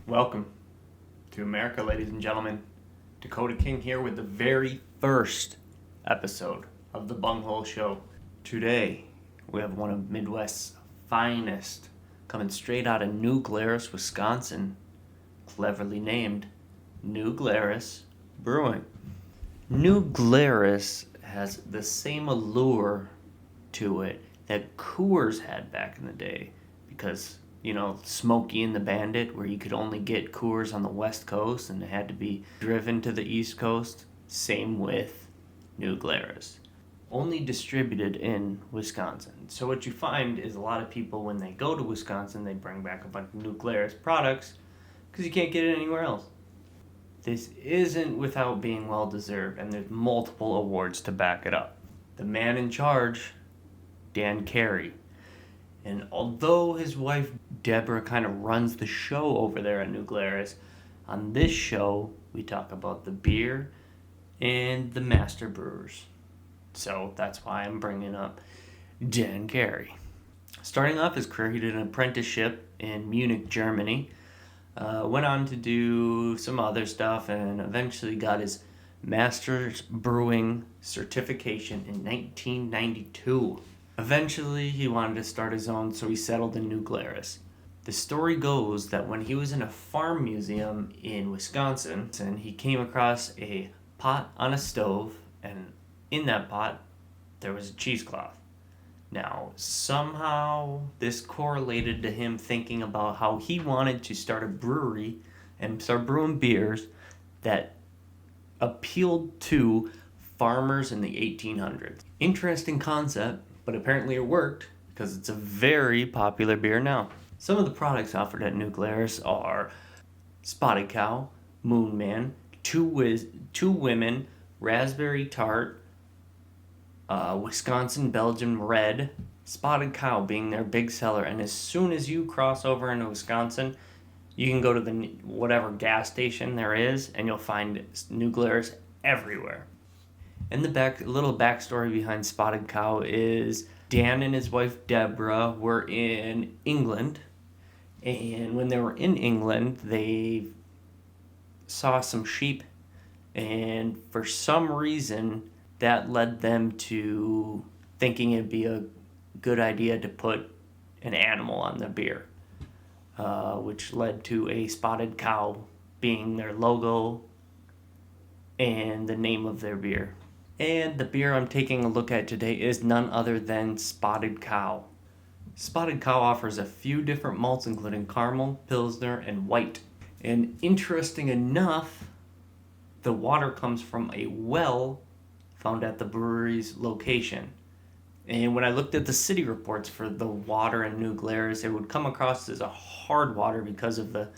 Welcome to America, ladies and gentlemen. Dakota King here with the very first episode of the Bunghole Show. Today, we have one of Midwest's finest, coming straight out of New Glarus, Wisconsin, cleverly named New Glarus Brewing. New Glarus has the same allure to it that Coors had back in the day, because Smokey and the Bandit, where you could only get Coors on the West Coast and it had to be driven to the East Coast. Same with New Glarus. Only distributed in Wisconsin. So what you find is a lot of people, when they go to Wisconsin, they bring back a bunch of New Glarus products because you can't get it anywhere else. This isn't without being well deserved, and there's multiple awards to back it up. The man in charge, Dan Carey. And although his wife Deborah kind of runs the show over there at New Glarus, on this show we talk about the beer and the master brewers. So that's why I'm bringing up Dan Carey. Starting off his career, he did an apprenticeship in Munich, Germany. Went on to do some other stuff and eventually got his master's brewing certification in 1992. Eventually, he wanted to start his own, so he settled in New Glarus. The story goes that when he was in a farm museum in Wisconsin, he came across a pot on a stove, and in that pot, there was a cheesecloth. Now, somehow, this correlated to him thinking about how he wanted to start a brewery and start brewing beers that appealed to farmers in the 1800s. Interesting concept. But apparently it worked, because it's a very popular beer now. Some of the products offered at New Glarus are Spotted Cow, Moon Man, Two Women, Raspberry Tart, Wisconsin Belgian Red, Spotted Cow being their big seller. And as soon as you cross over into Wisconsin, you can go to the whatever gas station there is, and you'll find New Glarus everywhere. And the little backstory behind Spotted Cow is Dan and his wife Deborah were in England, and when they were in England, they saw some sheep, and for some reason, that led them to thinking it'd be a good idea to put an animal on the beer, which led to a spotted cow being their logo and the name of their beer. And the beer I'm taking a look at today is none other than Spotted Cow. Spotted Cow offers a few different malts, including caramel, pilsner, and white. And interesting enough, the water comes from a well found at the brewery's location. And when I looked at the city reports for the water in New Glarus, it would come across as a hard water because of the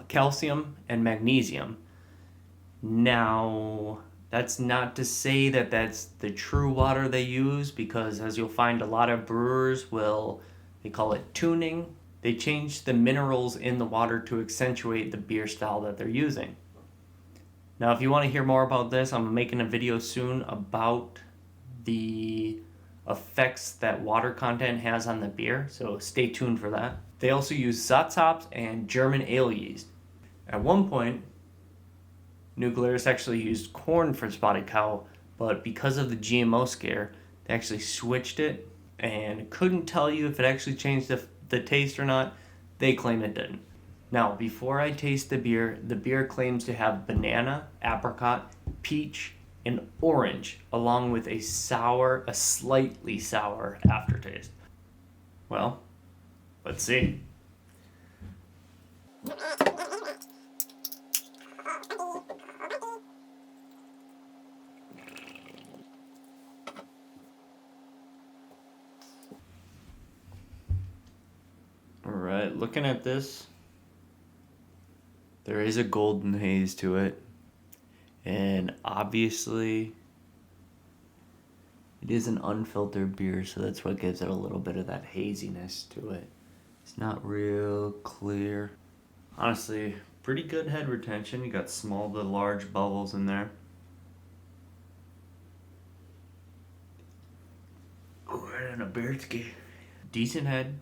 calcium and magnesium. Now, that's not to say that that's the true water they use, because as you'll find, a lot of brewers they call it tuning. They change the minerals in the water to accentuate the beer style that they're using. Now, if you want to hear more about this, I'm making a video soon about the effects that water content has on the beer, so stay tuned for that. They also use Satz hops and German ale yeast. At one point, New Glarus actually used corn for Spotted Cow, but because of the GMO scare, they actually switched it, and couldn't tell you if it actually changed the taste or not. They claim it didn't. Now, before I taste the beer claims to have banana, apricot, peach, and orange, along with a slightly sour aftertaste. Well, let's see. Alright, looking at this, there is a golden haze to it, and obviously it is an unfiltered beer, so that's what gives it a little bit of that haziness to it. It's not real clear. Honestly, pretty good head retention. You got small to large bubbles in there. And a Beardsky. Decent head,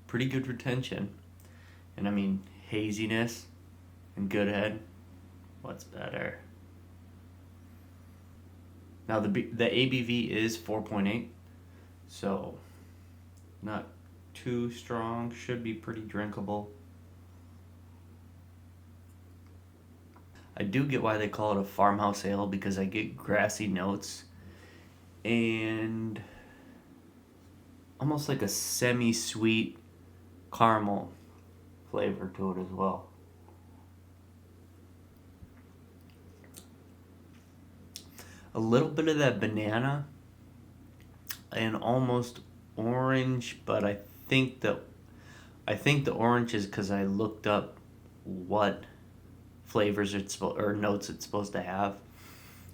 pretty good retention. And I mean, haziness and good head. What's better? Now the ABV is 4.8, so not too strong. Should be pretty drinkable. I do get why they call it a farmhouse ale, because I get grassy notes and almost like a semi-sweet caramel flavor to it as well. A little bit of that banana and almost orange, but I think the orange is because I looked up what flavors notes it's supposed to have,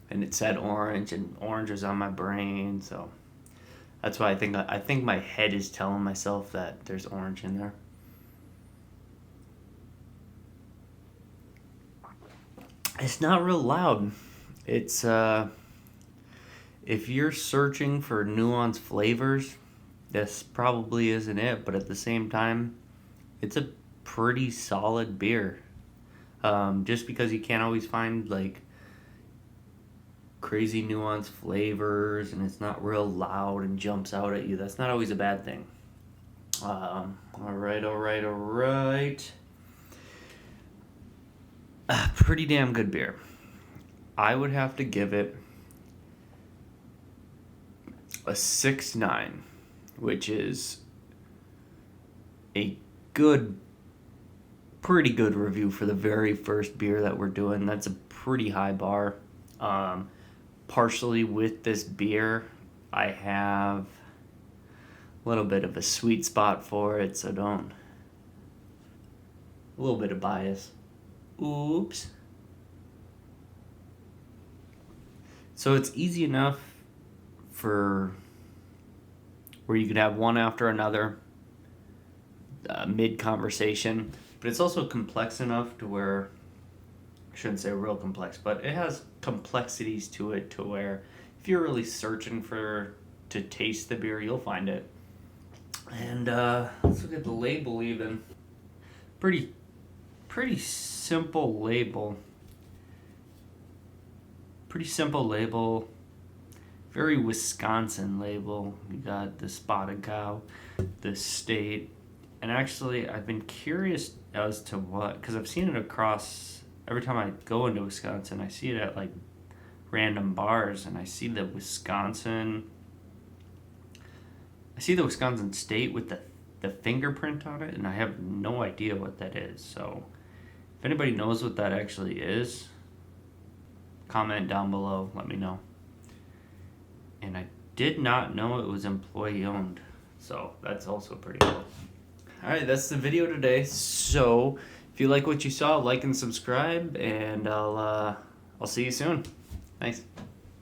and it said orange, and orange was on my brain, so that's why I think my head is telling myself that there's orange in there. It's not real loud. It's if you're searching for nuanced flavors, this probably isn't it, but at the same time, it's a pretty solid beer. Just because you can't always find like crazy nuanced flavors and it's not real loud and jumps out at you, that's not always a bad thing. Alright. Pretty damn good beer. I would have to give it a 6.9, which is a pretty good review for the very first beer that we're doing. That's a pretty high bar. Partially with this beer, I have a little bit of a sweet spot for it, so a little bit of bias. Oops. So it's easy enough for where you could have one after another mid-conversation, but it's also complex enough to where, I shouldn't say real complex, but it has complexities to it to where if you're really searching to taste the beer, you'll find it. And let's look at the label even. Pretty simple label. Pretty simple label. Very Wisconsin label. You got the spotted cow, the state. And actually, I've been curious as to what, because I've seen it across, every time I go into Wisconsin, I see it at like random bars, and I see the Wisconsin state with the fingerprint on it, and I have no idea what that is. So if anybody knows what that actually is, comment down below, let me know. And I did not know it was employee owned, so that's also pretty cool. Alright, that's the video today. So if you like what you saw, like and subscribe, and I'll see you soon. Thanks.